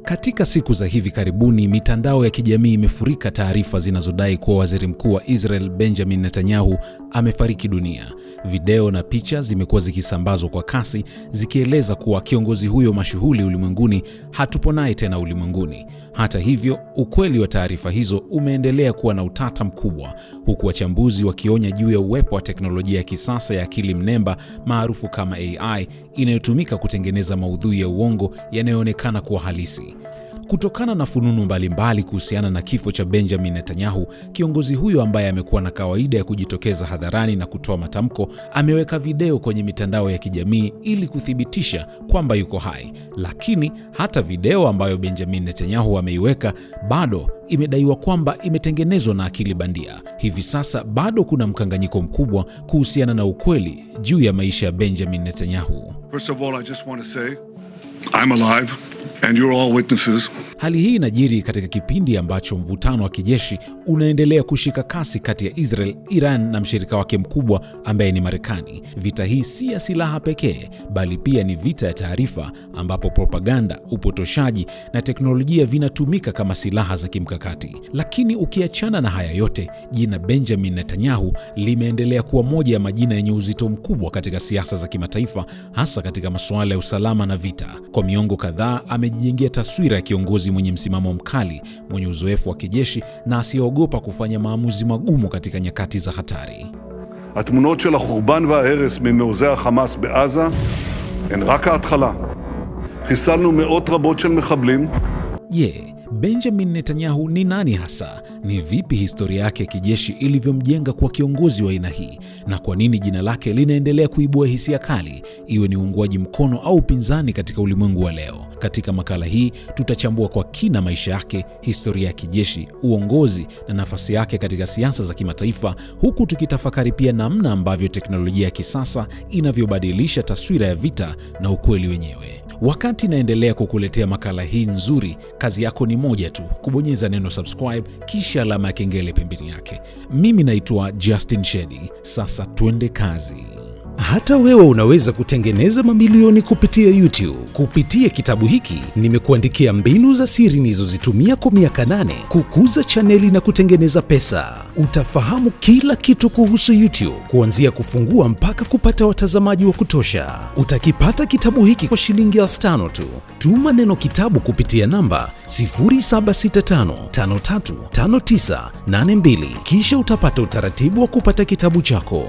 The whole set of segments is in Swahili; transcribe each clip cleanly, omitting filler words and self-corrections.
Katika siku za hivi karibuni, mitandao ya kijamii imefurika taarifa zinazodai kuwa waziri mkuu wa Israel Benjamin Netanyahu amefariki dunia. Video na picha zimekuwa zikisambazwa kwa kasi zikieleza kuwa kiongozi huyo mashuhuri ulimwenguni hatupo naye tena ulimwenguni. Hata hivyo, ukweli wa taarifa hizo umeendelea kuwa na utata mkubwa, huku wachambuzi wakionya juu ya uwepo wa teknolojia ya kisasa ya akili mnemba maarufu kama AI inayotumika kutengeneza maudhui ya uongo yanayoonekana kuwa halisi. Kutokana na fununu mbalimbali kuhusiana na kifo cha Benjamin Netanyahu, kiongozi huyo ambaye amekuwa na kawaida ya kujitokeza hadharani na kutoa matamko, ameweka video kwenye mitandao ya kijamii ili kuthibitisha kwamba yuko hai. Lakini hata video ambayo Benjamin Netanyahu ameiweka bado imedaiwa kwamba imetengenezwa na akili bandia. Hivi sasa bado kuna mkanganyiko mkubwa kuhusiana na ukweli juu ya maisha ya Benjamin Netanyahu. First of all, I just want to say I'm alive. And you're all witnesses. Hali hii inajiri katika kipindi ambacho mvutano wa kijeshi unaendelea kushika kasi kati ya Israel, Iran na mshirika wake mkubwa ambaye ni Marekani. Vita hii si ya silaha pekee, bali pia ni vita ya taarifa ambapo propaganda, upotoshaji na teknolojia vinatumika kama silaha za kimkakati. Lakini ukiachana na haya yote, jina Benjamin Netanyahu limeendelea kuwa moja ya majina yenye uzito mkubwa katika siasa za kimataifa, hasa katika masuala ya usalama na vita. Kwa miongo kadhaa amejijengea taswira ya kiongozi mwenye msimamo mkali, mwenye uzoefu wa kijeshi na asiyeogopa kufanya maamuzi magumu katika nyakati za hatari. התמונות של החורבן וההרס ממעוזי החמאס בעזה הן רק ההתחלה. חיסלנו מאות רבות של מחבלים. Benjamin Netanyahu ni nani hasa? Ni vipi historia yake ya kijeshi ilivyomjenga kwa kiongozi wa aina hii? Na kwa nini jina lake linaendelea kuibua hisia kali, iwe ni uungwaji mkono au upinzani katika ulimwengu wa leo? Katika makala hii tutachambua kwa kina maisha yake, historia ya kijeshi, uongozi na nafasi yake katika siasa za kimataifa, huku tukitafakari pia namna ambavyo teknolojia ya kisasa inavyobadilisha taswira ya vita na ukweli wenyewe. Wakati naendelea kukuletea makala hii nzuri, kazi yako ni moja tu, kubonyeza neno subscribe kisha alama ya kengele pembeni yake. Mimi naitwa Justin Shedi. Sasa twende kazi. Hata wewe unaweza kutengeneza mamilioni kupitia YouTube. Kupitia kitabu hiki nimekuandikia mbinu za siri nilizozitumia kwa miaka 8 kukuza chaneli na kutengeneza pesa. Utafahamu kila kitu kuhusu YouTube, kuanzia kufungua mpaka kupata watazamaji wa kutosha. Utakipata kitabu hiki kwa shilingi 5,000 tu. Tuma neno kitabu kupitia namba 0765535982 kisha utapata utaratibu wa kupata kitabu chako.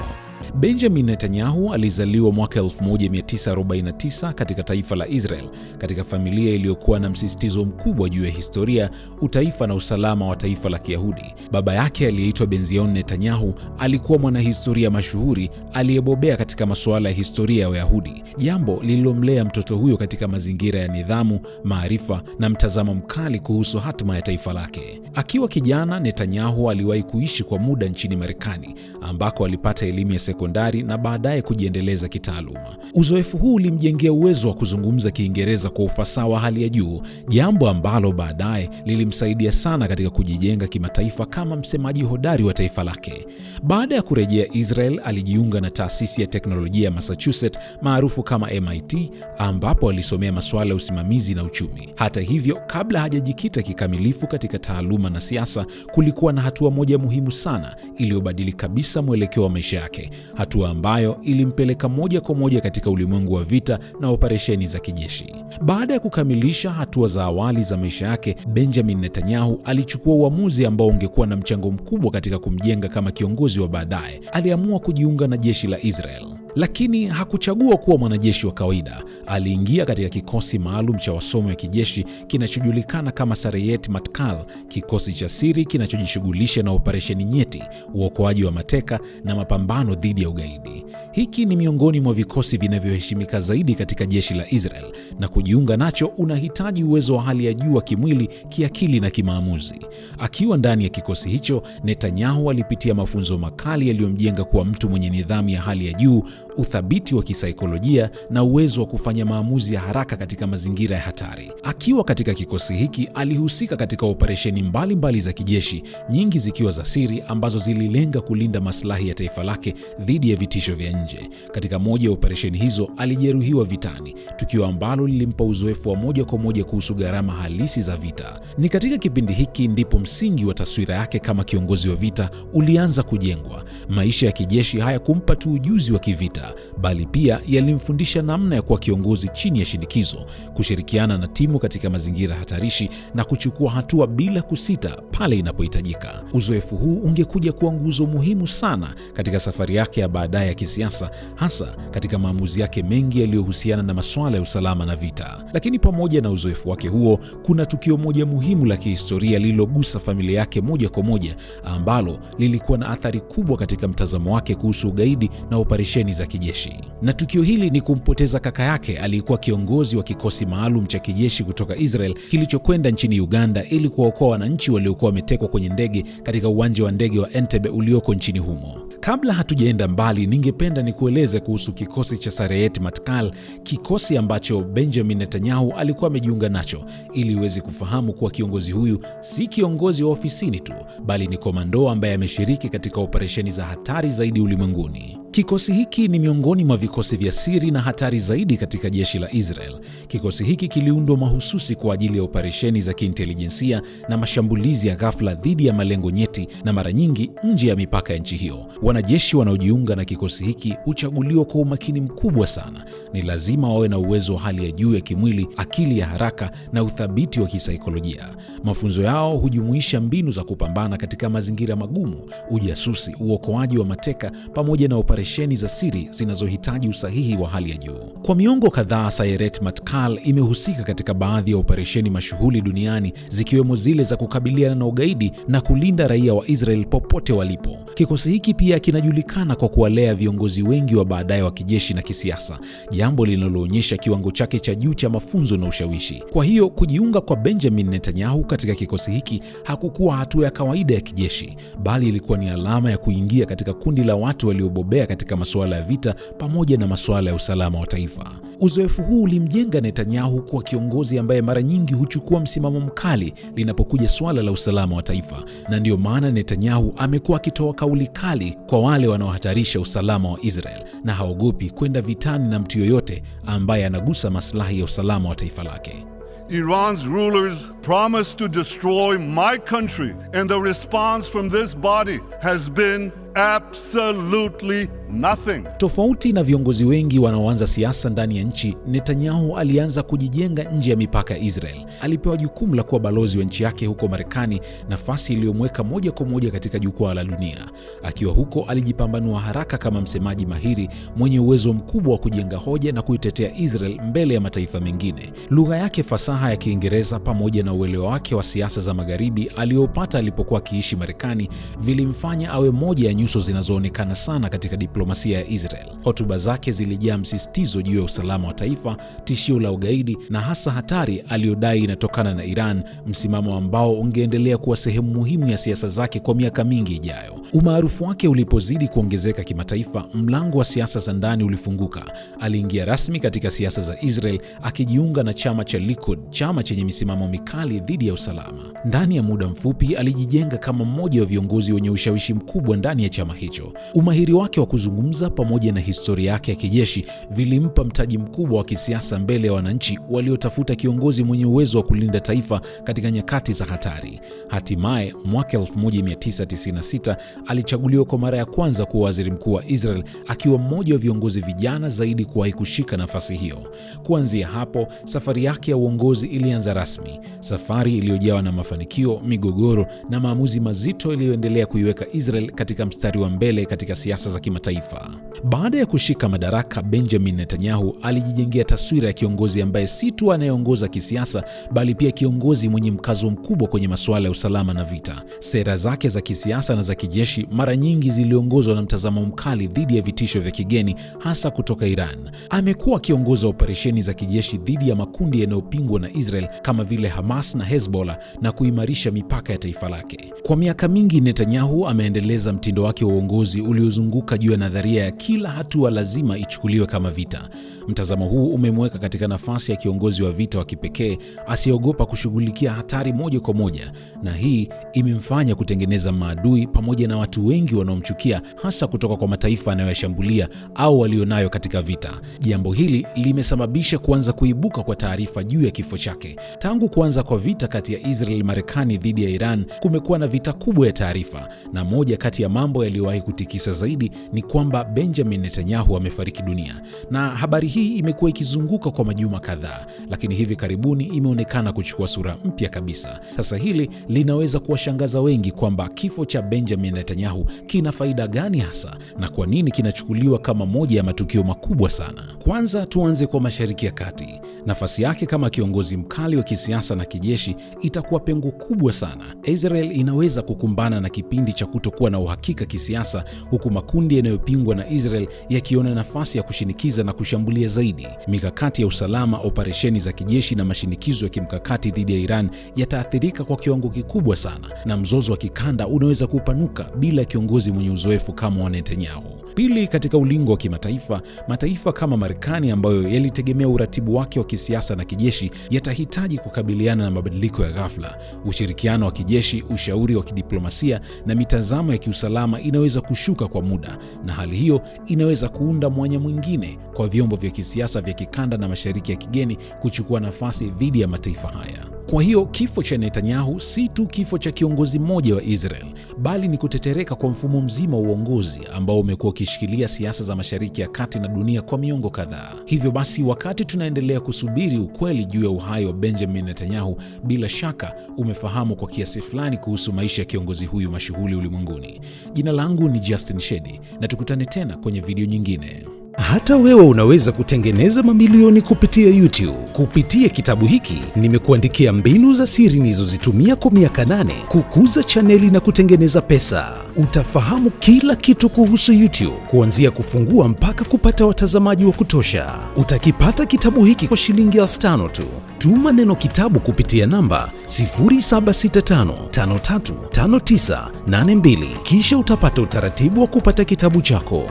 Benjamin Netanyahu alizaliwa mwaka 1949 katika taifa la Israel, katika familia iliyokuwa na msisitizo mkubwa juu ya historia, utaifa na usalama wa taifa la Kiyahudi. Baba yake aliyeitwa Benzion Netanyahu alikuwa mwanahistoria mashuhuri aliyebobea katika masuala ya historia ya Wayahudi, jambo lililomlea mtoto huyo katika mazingira ya nidhamu, maarifa na mtazamo mkali kuhusu hatima ya taifa lake. Akiwa kijana, Netanyahu aliwahi kuishi kwa muda nchini Marekani, ambako alipata elimu ya sekondari na baadaye kujiendeleza kitaaluma. Uzoefu huu ulimjengea uwezo wa kuzungumza Kiingereza kwa ufasaha wa hali ya juu, jambo ambalo baadaye lilimsaidia sana katika kujijenga kimataifa kama msemaji hodari wa taifa lake. Baada ya kurejea Israel, alijiunga na taasisi ya teknolojia ya Massachusetts maarufu kama MIT, ambapo alisomea masuala ya usimamizi na uchumi. Hata hivyo, kabla hajajikita kikamilifu katika taaluma na siasa, kulikuwa na hatua moja muhimu sana iliyobadili kabisa mwelekeo wa maisha yake, hatua ambayo ilimpeleka moja kwa moja katika ulimwengu wa vita na operesheni za kijeshi. Baada ya kukamilisha hatua za awali za maisha yake, Benjamin Netanyahu alichukua uamuzi ambao ungekuwa na mchango mkubwa katika kumjenga kama kiongozi wa baadaye. Aliamua kujiunga na jeshi la Israel. Lakini hakuchagua kuwa mwanajeshi wa kawaida. Aliingia katika kikosi maalum cha wasomi wa kijeshi kinachojulikana kama Sarayet Matkal, kikosi cha siri kinachojishughulisha na operesheni nyeti, uokoaji wa mateka na mapambano dhidi ya ugaidi. Hiki ni miongoni mwa vikosi vinavyoheshimika zaidi katika jeshi la Israel, na kujiunga nacho unahitaji uwezo wa hali ya juu wa kimwili, kiakili na kimaamuzi. Akiwa ndani ya kikosi hicho, Netanyahu alipitia mafunzo makali yaliyomjenga kuwa mtu mwenye nidhamu ya hali ya juu, uthabiti wa kisaikolojia na uwezo wa kufanya maamuzi ya haraka katika mazingira ya hatari. Akiwa katika kikosi hiki, alihusika katika operesheni mbalimbali za kijeshi, nyingi zikiwa za siri ambazo zililenga kulinda maslahi ya taifa lake dhidi ya vitisho vya nje. Katika moja ya operesheni hizo alijeruhiwa vitani, tukio ambalo lilimpa uzoefu wa moja kwa moja kuhusu gharama halisi za vita. Ni katika kipindi hiki ndipo msingi wa taswira yake kama kiongozi wa vita ulianza kujengwa. Maisha ya kijeshi hayakumpa tu ujuzi wa kivita, bali pia yalimfundisha namna ya kuwa kiongozi chini ya shinikizo, kushirikiana na timu katika mazingira hatarishi na kuchukua hatua bila kusita pale inapohitajika. Uzoefu huu ungekuja kuwa nguzo muhimu sana katika safari yake ya baadaye ya kisiasa, hasa katika maamuzi yake mengi yaliyohusiana na masuala ya usalama na vita. Lakini pamoja na uzoefu wake huo, kuna tukio moja muhimu la kihistoria lililogusa familia yake moja kwa moja, ambalo lilikuwa na athari kubwa katika mtazamo wake kuhusu ugaidi na operesheni za kijeshi. Na tukio hili ni kumpoteza kaka yake aliyekuwa kiongozi wa kikosi maalum cha kijeshi kutoka Israel kilichokwenda nchini Uganda ili kuwaokoa wananchi waliokuwa wametekwa kwenye ndege katika uwanja wa ndege wa Entebbe ulioko nchini humo. Kabla hatujaenda mbali, ningependa nikueleze kuhusu kikosi cha Sayeret Matkal, kikosi ambacho Benjamin Netanyahu alikuwa amejiunga nacho, ili uweze kufahamu kuwa kiongozi huyu si kiongozi wa ofisini tu, bali ni komando ambaye ameshiriki katika operesheni za hatari zaidi ulimwenguni. Kikosi hiki ni miongoni mwa vikosi vya siri na hatari zaidi katika jeshi la Israel. Kikosi hiki kiliundwa mahususi kwa ajili ya operesheni za kiintelijensia na mashambulizi ya ghafla dhidi ya malengo nyeti, na mara nyingi nje ya mipaka ya nchi hiyo. Wanajeshi wanaojiunga na kikosi hiki huchaguliwa kwa umakini mkubwa sana. Ni lazima wawe na uwezo wa hali ya juu ya kimwili, akili ya haraka na uthabiti wa kisaikolojia. Mafunzo yao hujumuisha mbinu za kupambana katika mazingira magumu, ujasusi, uokoaji wa mateka pamoja na operesheni za siri zinazohitaji usahihi wa hali ya juu. Kwa miongo kadhaa, Sayeret Matkal imehusika katika baadhi ya operesheni mashuhuri duniani, zikiwemo zile za kukabiliana na ugaidi na kulinda raia wa Israel popote walipo. Kikosi hiki pia kinajulikana kwa kuwalea viongozi wengi wa baadaye wa kijeshi na kisiasa, jambo linaloonyesha kiwango chake cha juu cha mafunzo na ushawishi. Kwa hiyo kujiunga kwa Benjamin Netanyahu katika kikosi hiki hakukuwa hatua ya kawaida ya kijeshi, bali ilikuwa ni alama ya kuingia katika kundi la watu waliobobea katika masuala ya vita pamoja na masuala ya usalama wa taifa. Uzoefu huu ulimjenga Netanyahu kuwa kiongozi ambaye mara nyingi huchukua msimamo mkali linapokuja suala la usalama wa taifa, na ndiyo maana Netanyahu amekuwa akitoa kauli kali kwa wale wanaohatarisha usalama wa Israel, na haogopi kwenda vitani na mtu yoyote ambaye anagusa maslahi ya usalama wa taifa lake. Iran's rulers promised to destroy my country, and the response from this body has been absolutely nothing. Tofauti na viongozi wengi wanaoanza siasa ndani ya nchi, Netanyahu alianza kujijenga nje ya mipaka ya Israel. Alipewa jukumu la kuwa balozi wa nchi yake huko Marekani, nafasi iliyomweka moja kwa moja katika jukwaa la dunia. Akiwa huko, alijipambanua haraka kama msemaji mahiri mwenye uwezo mkubwa wa kujenga hoja na kuitetea Israel mbele ya mataifa mengine. Lugha yake fasaha ya Kiingereza pamoja na uelewa wake wa siasa za Magharibi aliopata alipokuwa akiishi Marekani vilimfanya awe moja ya nyuso zinazoonekana sana katika diplomasia ya Israel. Hotuba zake zilijaa msisitizo juu ya usalama wa taifa, tishio la ugaidi na hasa hatari aliyodai inatokana na Iran, msimamo ambao ungeendelea kuwa sehemu muhimu ya siasa zake kwa miaka mingi ijayo. Umaarufu wake ulipozidi kuongezeka kimataifa, mlango wa siasa za ndani ulifunguka. Aliingia rasmi katika siasa za Israel akijiunga na chama cha Likud, chama chenye misimamo mikali dhidi ya usalama. Ndani ya muda mfupi alijijenga kama mmoja wa viongozi wenye ushawishi mkubwa ndani ya chama hicho. Umahiri wake wa kuzungumza pamoja na historia yake ya kijeshi vilimpa mtaji mkubwa wa kisiasa mbele ya wananchi waliotafuta kiongozi mwenye uwezo wa kulinda taifa katika nyakati za hatari. Hatimaye mwaka 1996 alichaguliwa kwa mara ya kwanza kuwa waziri mkuu wa Israel, akiwa mmoja wa viongozi vijana zaidi kuwahi kushika nafasi hiyo. Kuanzia hapo, safari yake ya uongozi ilianza rasmi, safari iliyojawa na mafanikio, migogoro na maamuzi mazito yaliyoendelea kuiweka Israel katika mstari wa mbele katika siasa za kimataifa. Baada ya kushika madaraka, Benjamin Netanyahu alijijengea taswira ya kiongozi ambaye si tu anayeongoza kisiasa, bali pia kiongozi mwenye mkazo mkubwa kwenye masuala ya usalama na vita. Sera zake za kisiasa na za kijeshi mara nyingi ziliongozwa na mtazamo mkali dhidi ya vitisho vya kigeni, hasa kutoka Iran. Amekuwa akiongoza operesheni za kijeshi dhidi ya makundi yanayopingwa na Israel kama vile Hamas na Hezbollah, na kuimarisha mipaka ya taifa lake. Kwa miaka mingi, Netanyahu ameendeleza mtindo wake wa uongozi uliozunguka juu ya nadharia ya kila hatua lazima ichukuliwe kama vita. Mtazamo huu umemweka katika nafasi ya kiongozi wa vita wa kipekee asiyeogopa kushughulikia hatari moja kwa moja, na hii imemfanya kutengeneza maadui pamoja na watu wengi wanaomchukia, hasa kutoka kwa mataifa anayoyashambulia au walionayo katika vita. Jambo hili limesababisha kuanza kuibuka kwa taarifa juu ya kifo chake. Tangu kuanza kwa vita kati ya Israel Marekani dhidi ya Iran, kumekuwa na vita kubwa ya taarifa, na moja kati ya mambo yaliyowahi kutikisa zaidi ni kwamba Benjamin Netanyahu amefariki dunia. Na habari hii imekuwa ikizunguka kwa majuma kadhaa, lakini hivi karibuni imeonekana kuchukua sura mpya kabisa. Sasa hili linaweza kuwashangaza wengi kwamba kifo cha Benjamin Netanyahu kina faida gani hasa, na kwa nini kinachukuliwa kama moja ya matukio makubwa sana. Kwanza tuanze kwa Mashariki ya Kati. Nafasi yake kama kiongozi mkali wa kisiasa na kijeshi itakuwa pengo kubwa sana. Israel inaweza kukumbana na kipindi cha kutokuwa na uhakika kisiasa, huku makundi yanayopingwa na Israel yakiona nafasi ya kushinikiza na kushambulia zaidi. Mikakati ya usalama, operesheni za kijeshi na mashinikizo ya kimkakati dhidi ya Iran yataathirika kwa kiwango kikubwa sana, na mzozo wa kikanda unaweza kupanuka bila kiongozi mwenye uzoefu kama wa Netanyahu. Pili, katika ulingo wa kimataifa, mataifa kama Marekani ambayo yalitegemea uratibu wake wa kisiasa na kijeshi yatahitaji kukabiliana na mabadiliko ya ghafla. Ushirikiano wa kijeshi, ushauri wa kidiplomasia na mitazamo ya kiusalama inaweza kushuka kwa muda, na hali hiyo inaweza kuunda mwanya mwingine kwa vyombo vya kisiasa vya kikanda na Mashariki ya Kigeni kuchukua nafasi dhidi ya mataifa haya. Kwa hiyo kifo cha Netanyahu si tu kifo cha kiongozi mmoja wa Israel, bali ni kutetereka kwa mfumo mzima wa uongozi ambao umekuwa ukishikilia siasa za Mashariki ya Kati na dunia kwa miongo kadhaa. Hivyo basi, wakati tunaendelea kusubiri ukweli juu ya uhai wa Benjamin Netanyahu, bila shaka umefahamu kwa kiasi fulani kuhusu maisha ya kiongozi huyu mashuhuri ulimwenguni. Jina langu ni Justin Shedi, na tukutane tena kwenye video nyingine. Hata wewe unaweza kutengeneza mamilioni kupitia YouTube. Kupitia kitabu hiki nimekuandikia mbinu za siri nilizozitumia kwa miaka 8 kukuza chaneli na kutengeneza pesa. Utafahamu kila kitu kuhusu YouTube, kuanzia kufungua mpaka kupata watazamaji wa kutosha. Utakipata kitabu hiki kwa shilingi 5,000 tu. Tuma neno kitabu kupitia namba 0765535982 kisha utapata utaratibu wa kupata kitabu chako.